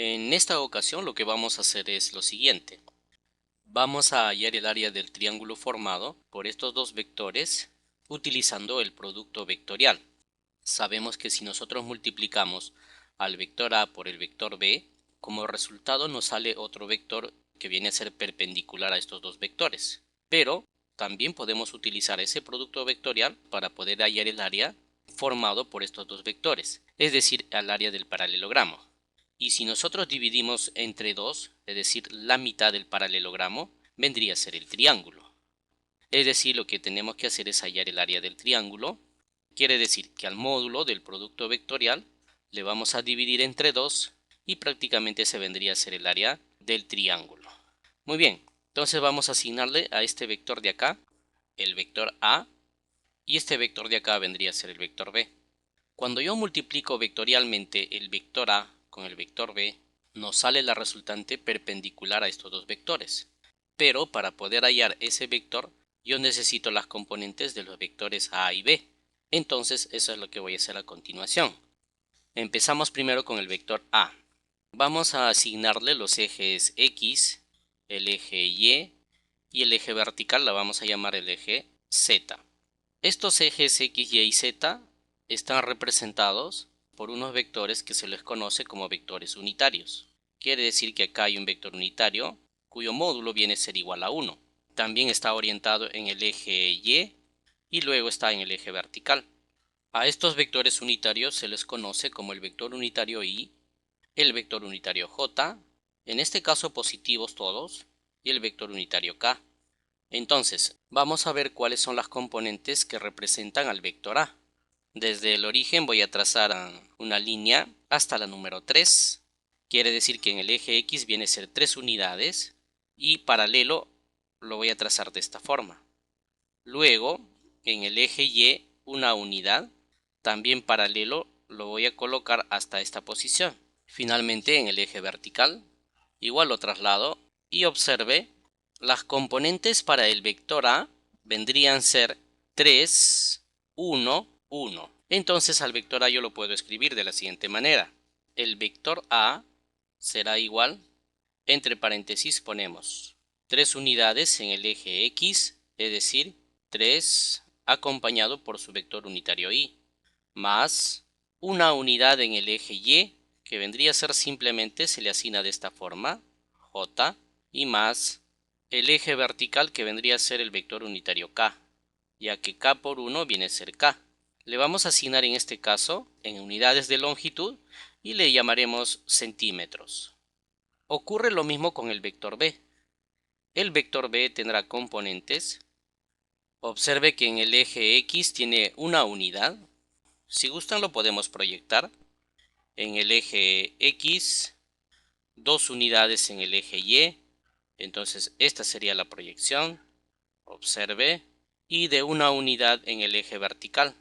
En esta ocasión lo que vamos a hacer es lo siguiente. Vamos a hallar el área del triángulo formado por estos dos vectores utilizando el producto vectorial. Sabemos que si nosotros multiplicamos al vector A por el vector B, como resultado nos sale otro vector que viene a ser perpendicular a estos dos vectores. Pero también podemos utilizar ese producto vectorial para poder hallar el área formado por estos dos vectores, es decir, el área del paralelogramo. Y si nosotros dividimos entre 2, es decir, la mitad del paralelogramo, vendría a ser el triángulo. Es decir, lo que tenemos que hacer es hallar el área del triángulo. Quiere decir que al módulo del producto vectorial le vamos a dividir entre 2 y prácticamente se vendría a ser el área del triángulo. Muy bien, entonces vamos a asignarle a este vector de acá el vector A y este vector de acá vendría a ser el vector B. Cuando yo multiplico vectorialmente el vector A con el vector B, nos sale la resultante perpendicular a estos dos vectores. Pero para poder hallar ese vector, yo necesito las componentes de los vectores A y B. Entonces, eso es lo que voy a hacer a continuación. Empezamos primero con el vector A. Vamos a asignarle los ejes X, el eje Y y el eje vertical la vamos a llamar el eje Z. Estos ejes X, Y y Z están representados por unos vectores que se les conoce como vectores unitarios. Quiere decir que acá hay un vector unitario cuyo módulo viene a ser igual a 1. También está orientado en el eje Y luego está en el eje vertical. A estos vectores unitarios se les conoce como el vector unitario Y, el vector unitario J, en este caso positivos todos, y el vector unitario K. Entonces, vamos a ver cuáles son las componentes que representan al vector A. Desde el origen voy a trazar una línea hasta la número 3. Quiere decir que en el eje X viene a ser 3 unidades y paralelo lo voy a trazar de esta forma. Luego, en el eje Y, una unidad, también paralelo lo voy a colocar hasta esta posición. Finalmente, en el eje vertical, igual lo traslado y observe, las componentes para el vector A vendrían a ser 3, 1, 1. Entonces al vector A yo lo puedo escribir de la siguiente manera. El vector A será igual, entre paréntesis ponemos 3 unidades en el eje X, es decir, 3 acompañado por su vector unitario Y, más una unidad en el eje Y, que vendría a ser simplemente, se le asigna de esta forma, J, y más el eje vertical que vendría a ser el vector unitario K, ya que K por 1 viene a ser K. Le vamos a asignar en este caso en unidades de longitud y le llamaremos centímetros. Ocurre lo mismo con el vector B. El vector B tendrá componentes. Observe que en el eje X tiene una unidad. Si gustan lo podemos proyectar. En el eje X, 2 unidades en el eje Y. Entonces esta sería la proyección. Observe. Y de una unidad en el eje vertical.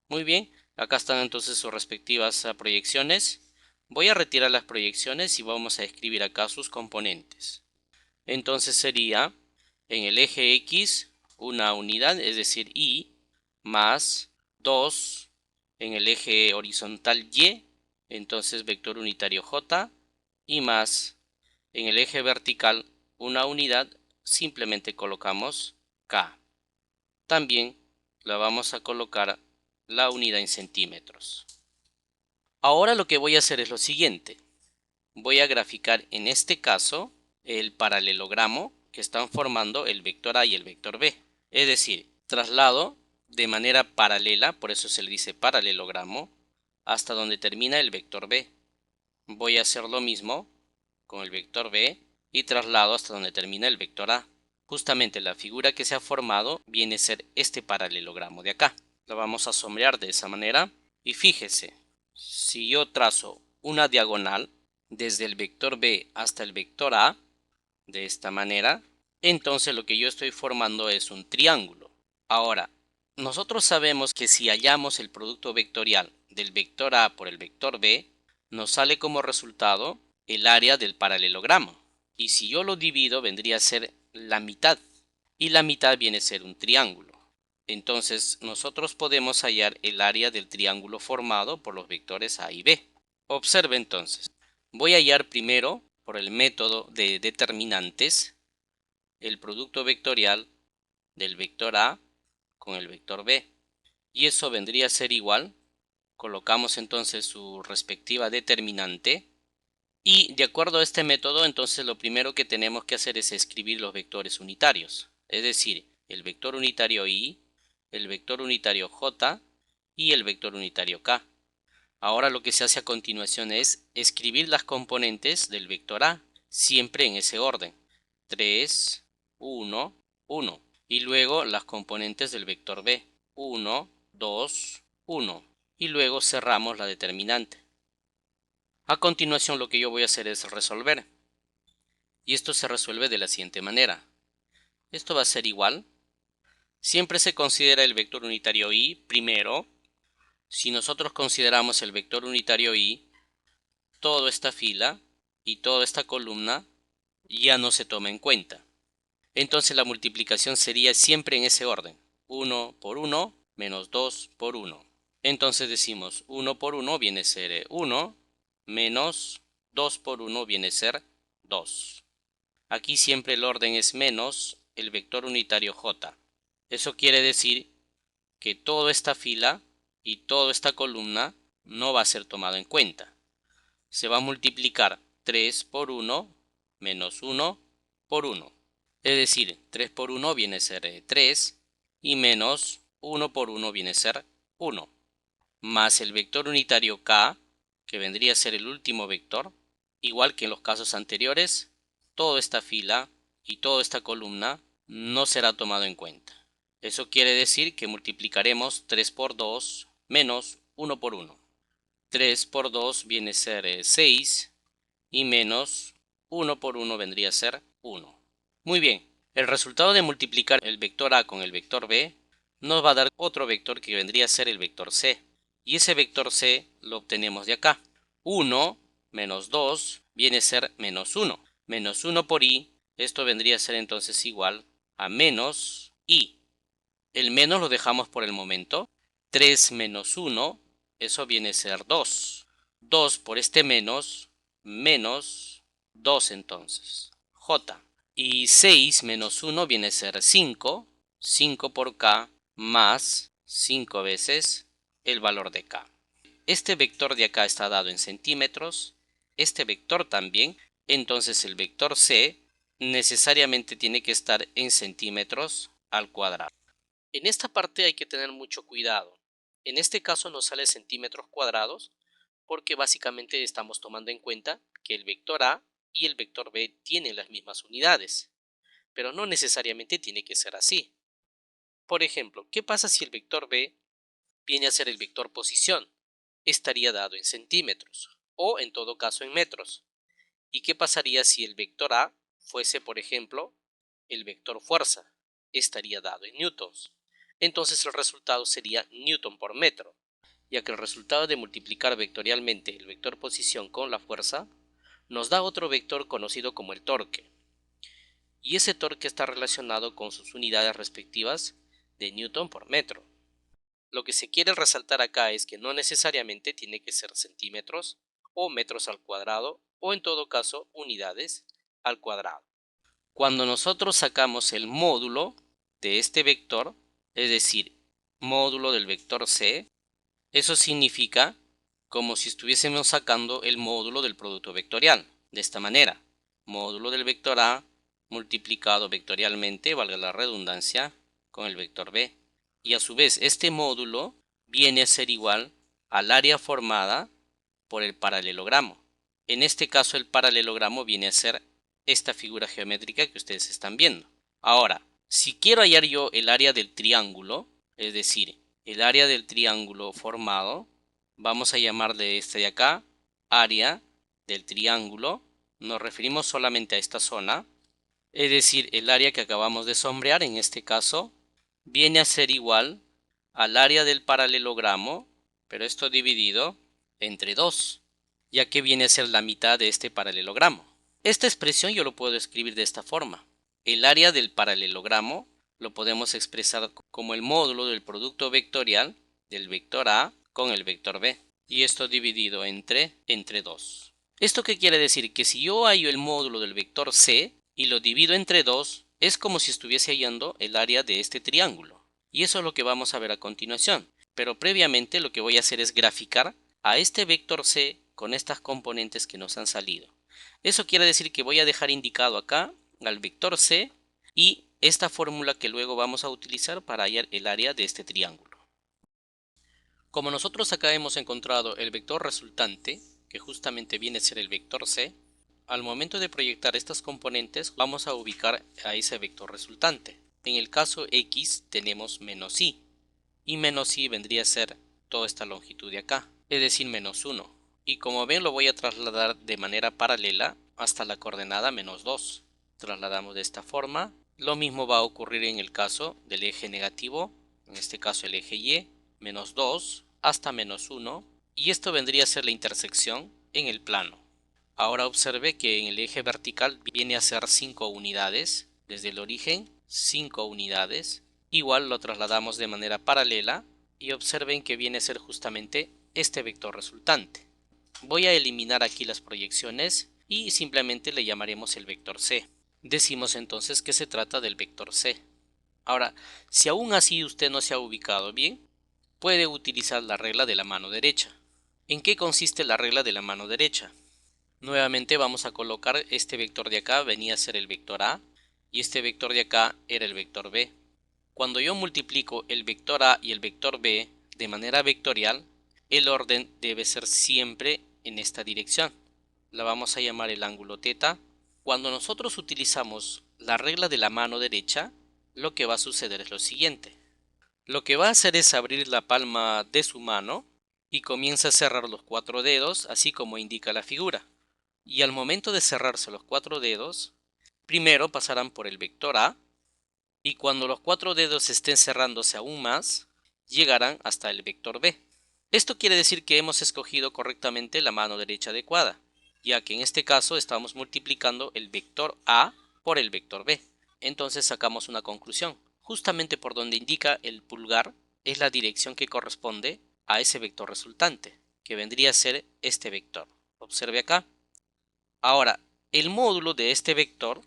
Muy bien, acá están entonces sus respectivas proyecciones. Voy a retirar las proyecciones y vamos a escribir acá sus componentes. Entonces sería en el eje X una unidad, es decir, Y, más 2 en el eje horizontal Y, entonces vector unitario J, y más en el eje vertical una unidad, simplemente colocamos K. También la vamos a colocar la unidad en centímetros. Ahora lo que voy a hacer es lo siguiente. Voy a graficar en este caso el paralelogramo que están formando el vector A y el vector B. Es decir, traslado de manera paralela, por eso se le dice paralelogramo, hasta donde termina el vector B. Voy a hacer lo mismo con el vector B y traslado hasta donde termina el vector A. Justamente la figura que se ha formado viene a ser este paralelogramo de acá. Lo vamos a sombrear de esa manera y fíjese, si yo trazo una diagonal desde el vector B hasta el vector A, de esta manera, entonces lo que yo estoy formando es un triángulo. Ahora, nosotros sabemos que si hallamos el producto vectorial del vector A por el vector B, nos sale como resultado el área del paralelogramo. Y si yo lo divido, vendría a ser la mitad. Y la mitad viene a ser un triángulo. Entonces, nosotros podemos hallar el área del triángulo formado por los vectores A y B. Observe entonces. Voy a hallar primero, por el método de determinantes, el producto vectorial del vector A con el vector B. Y eso vendría a ser igual. Colocamos entonces su respectiva determinante. Y de acuerdo a este método, entonces lo primero que tenemos que hacer es escribir los vectores unitarios. Es decir, el vector unitario I, el vector unitario J y el vector unitario K. Ahora lo que se hace a continuación es escribir las componentes del vector A, siempre en ese orden. 3, 1, 1. Y luego las componentes del vector B. 1, 2, 1. Y luego cerramos la determinante. A continuación lo que yo voy a hacer es resolver. Y esto se resuelve de la siguiente manera. Esto va a ser igual. Siempre se considera el vector unitario I primero. Si nosotros consideramos el vector unitario I, toda esta fila y toda esta columna ya no se toma en cuenta. Entonces la multiplicación sería siempre en ese orden. 1 por 1 menos 2 por 1. Entonces decimos 1 por 1 viene a ser 1 menos 2 por 1 viene a ser 2. Aquí siempre el orden es menos el vector unitario J. Eso quiere decir que toda esta fila y toda esta columna no va a ser tomado en cuenta. Se va a multiplicar 3 por 1 menos 1 por 1. Es decir, 3 por 1 viene a ser 3 y menos 1 por 1 viene a ser 1. Más el vector unitario K, que vendría a ser el último vector, igual que en los casos anteriores, toda esta fila y toda esta columna no será tomado en cuenta. Eso quiere decir que multiplicaremos 3 por 2 menos 1 por 1. 3 por 2 viene a ser 6 y menos 1 por 1 vendría a ser 1. Muy bien, el resultado de multiplicar el vector A con el vector B nos va a dar otro vector que vendría a ser el vector C. Y ese vector C lo obtenemos de acá. 1 menos 2 viene a ser menos 1. Menos 1 por I, esto vendría a ser entonces igual a menos I. El menos lo dejamos por el momento. 3 menos 1, eso viene a ser 2. 2 por este menos 2 entonces. J. Y 6 menos 1 viene a ser 5. 5 por K más 5 veces el valor de K. Este vector de acá está dado en centímetros. Este vector también. Entonces el vector C necesariamente tiene que estar en centímetros al cuadrado. En esta parte hay que tener mucho cuidado. En este caso nos sale centímetros cuadrados porque básicamente estamos tomando en cuenta que el vector A y el vector B tienen las mismas unidades, pero no necesariamente tiene que ser así. Por ejemplo, ¿qué pasa si el vector B viene a ser el vector posición? Estaría dado en centímetros o en todo caso en metros. ¿Y qué pasaría si el vector A fuese, por ejemplo, el vector fuerza? Estaría dado en newtons. Entonces el resultado sería newton por metro, ya que el resultado de multiplicar vectorialmente el vector posición con la fuerza nos da otro vector conocido como el torque. Y ese torque está relacionado con sus unidades respectivas de newton por metro. Lo que se quiere resaltar acá es que no necesariamente tiene que ser centímetros o metros al cuadrado o en todo caso unidades al cuadrado. Cuando nosotros sacamos el módulo de este vector, es decir, módulo del vector C, eso significa como si estuviésemos sacando el módulo del producto vectorial. De esta manera, módulo del vector A multiplicado vectorialmente, valga la redundancia, con el vector B. Y a su vez este módulo viene a ser igual al área formada por el paralelogramo. En este caso el paralelogramo viene a ser esta figura geométrica que ustedes están viendo. Ahora, si quiero hallar yo el área del triángulo, es decir, el área del triángulo formado, vamos a llamarle este de acá área del triángulo. Nos referimos solamente a esta zona, es decir, el área que acabamos de sombrear, en este caso, viene a ser igual al área del paralelogramo, pero esto dividido entre 2, ya que viene a ser la mitad de este paralelogramo. Esta expresión yo lo puedo escribir de esta forma. El área del paralelogramo lo podemos expresar como el módulo del producto vectorial del vector A con el vector B. Y esto dividido entre 2. ¿Esto qué quiere decir? Que si yo hallo el módulo del vector c y lo divido entre 2, es como si estuviese hallando el área de este triángulo. Y eso es lo que vamos a ver a continuación. Pero previamente lo que voy a hacer es graficar a este vector c con estas componentes que nos han salido. Eso quiere decir que voy a dejar indicado acá al vector c y esta fórmula que luego vamos a utilizar para hallar el área de este triángulo. Como nosotros acá hemos encontrado el vector resultante, que justamente viene a ser el vector c, al momento de proyectar estas componentes vamos a ubicar a ese vector resultante. En el caso x tenemos menos y menos i vendría a ser toda esta longitud de acá, es decir, menos 1. Y como ven lo voy a trasladar de manera paralela hasta la coordenada menos 2. Trasladamos de esta forma. Lo mismo va a ocurrir en el caso del eje negativo, en este caso el eje y, menos 2 hasta menos 1. Y esto vendría a ser la intersección en el plano. Ahora observe que en el eje vertical viene a ser 5 unidades, desde el origen 5 unidades. Igual lo trasladamos de manera paralela y observen que viene a ser justamente este vector resultante. Voy a eliminar aquí las proyecciones y simplemente le llamaremos el vector c. Decimos entonces que se trata del vector c. Ahora, si aún así usted no se ha ubicado bien, puede utilizar la regla de la mano derecha. ¿En qué consiste la regla de la mano derecha? Nuevamente vamos a colocar este vector de acá, venía a ser el vector a, y este vector de acá era el vector b. Cuando yo multiplico el vector a y el vector b de manera vectorial, el orden debe ser siempre en esta dirección. La vamos a llamar el ángulo θ. Cuando nosotros utilizamos la regla de la mano derecha, lo que va a suceder es lo siguiente. Lo que va a hacer es abrir la palma de su mano y comienza a cerrar los 4 dedos, así como indica la figura. Y al momento de cerrarse los 4 dedos, primero pasarán por el vector a, y cuando los 4 dedos estén cerrándose aún más, llegarán hasta el vector b. Esto quiere decir que hemos escogido correctamente la mano derecha adecuada, ya que en este caso estamos multiplicando el vector a por el vector b. Entonces sacamos una conclusión. Justamente por donde indica el pulgar es la dirección que corresponde a ese vector resultante, que vendría a ser este vector. Observe acá. Ahora, el módulo de este vector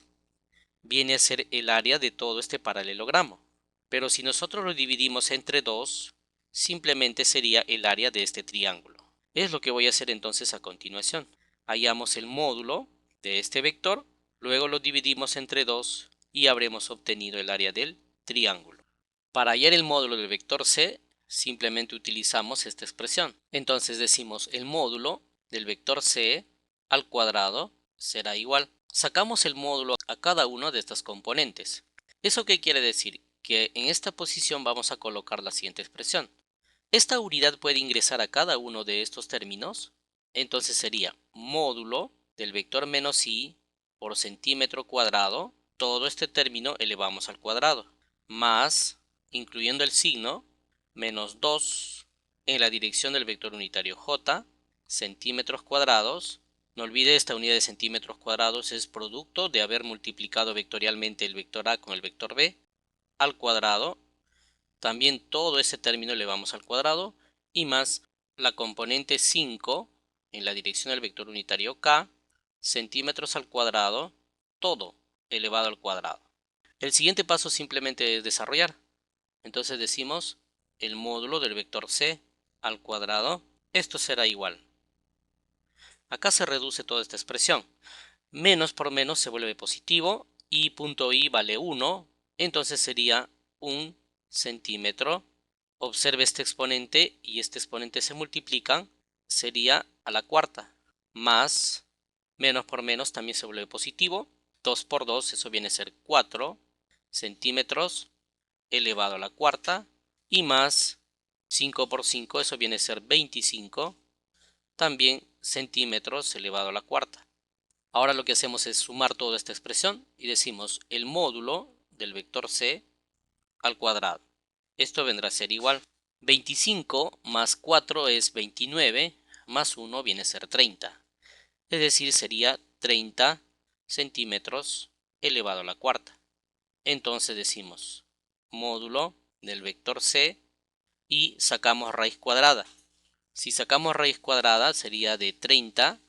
viene a ser el área de todo este paralelogramo. Pero si nosotros lo dividimos entre 2, simplemente sería el área de este triángulo. Es lo que voy a hacer entonces a continuación. Hallamos el módulo de este vector, luego lo dividimos entre 2 y habremos obtenido el área del triángulo. Para hallar el módulo del vector c, simplemente utilizamos esta expresión. Entonces decimos el módulo del vector c al cuadrado será igual. Sacamos el módulo a cada una de estas componentes. ¿Eso qué quiere decir? Que en esta posición vamos a colocar la siguiente expresión. Esta unidad puede ingresar a cada uno de estos términos. Entonces sería módulo del vector menos i por centímetro cuadrado. Todo este término elevamos al cuadrado. Más, incluyendo el signo, menos 2 en la dirección del vector unitario j, centímetros cuadrados. No olvide, esta unidad de centímetros cuadrados es producto de haber multiplicado vectorialmente el vector a con el vector b al cuadrado. También todo ese término elevamos al cuadrado y más la componente 5 en la dirección del vector unitario k, centímetros al cuadrado, todo elevado al cuadrado. El siguiente paso simplemente es desarrollar. Entonces decimos el módulo del vector c al cuadrado. Esto será igual. Acá se reduce toda esta expresión. Menos por menos se vuelve positivo y punto i vale 1. Entonces sería 1 centímetro. Observe este exponente y este exponente se multiplican. Sería a la cuarta. Más menos por menos también se vuelve positivo. 2 por 2, eso viene a ser 4 centímetros elevado a la cuarta. Y más 5 por 5, eso viene a ser 25. También centímetros elevado a la cuarta. Ahora lo que hacemos es sumar toda esta expresión y decimos el módulo del vector c al cuadrado. Esto vendrá a ser igual. 25 más 4 es 29, más 1 viene a ser 30. Es decir, sería 30 centímetros elevado a la cuarta. Entonces decimos módulo del vector c y sacamos raíz cuadrada. Si sacamos raíz cuadrada sería de 30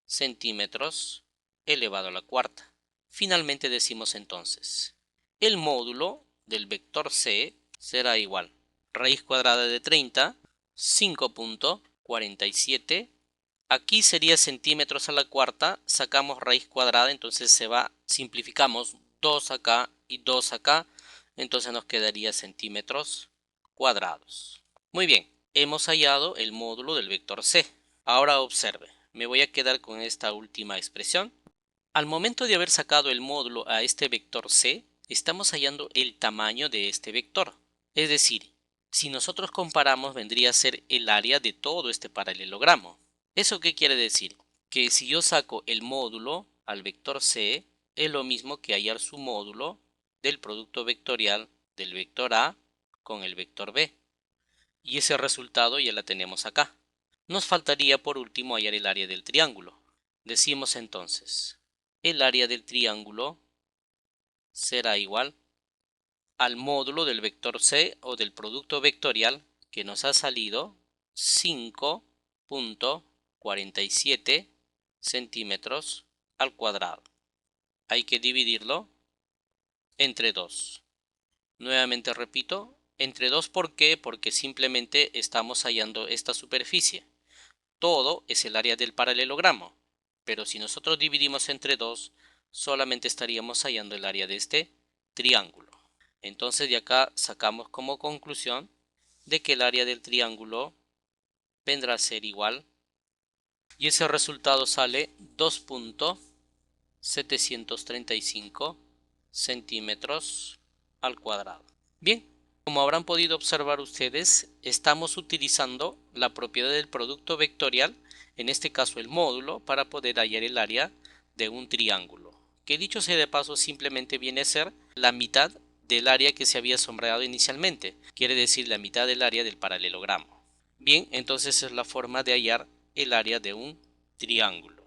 centímetros elevado a la cuarta. Finalmente decimos entonces, el módulo del vector C será igual raíz cuadrada de 30, 5.47. Aquí sería centímetros a la cuarta, sacamos raíz cuadrada, entonces simplificamos 2 acá y 2 acá, entonces nos quedaría centímetros cuadrados. Muy bien, hemos hallado el módulo del vector C. Ahora observe, me voy a quedar con esta última expresión. Al momento de haber sacado el módulo a este vector C, estamos hallando el tamaño de este vector. Es decir, si nosotros comparamos vendría a ser el área de todo este paralelogramo. ¿Eso qué quiere decir? Que si yo saco el módulo al vector C, es lo mismo que hallar su módulo del producto vectorial del vector A con el vector B. Y ese resultado ya la tenemos acá. Nos faltaría por último hallar el área del triángulo. Decimos entonces, el área del triángulo será igual al módulo del vector C o del producto vectorial que nos ha salido 5.47 centímetros al cuadrado. Hay que dividirlo entre 2. Nuevamente repito, entre 2, ¿por qué? Porque simplemente estamos hallando esta superficie. Todo es el área del paralelogramo, pero si nosotros dividimos entre 2, solamente estaríamos hallando el área de este triángulo. Entonces de acá sacamos como conclusión de que el área del triángulo vendrá a ser igual, y ese resultado sale 2.735 centímetros al cuadrado. Bien, como habrán podido observar ustedes, estamos utilizando la propiedad del producto vectorial, en este caso el módulo, para poder hallar el área de un triángulo, que dicho sea de paso simplemente viene a ser la mitad del área que se había sombreado inicialmente, quiere decir la mitad del área del paralelogramo. Bien, entonces es la forma de hallar el área de un triángulo.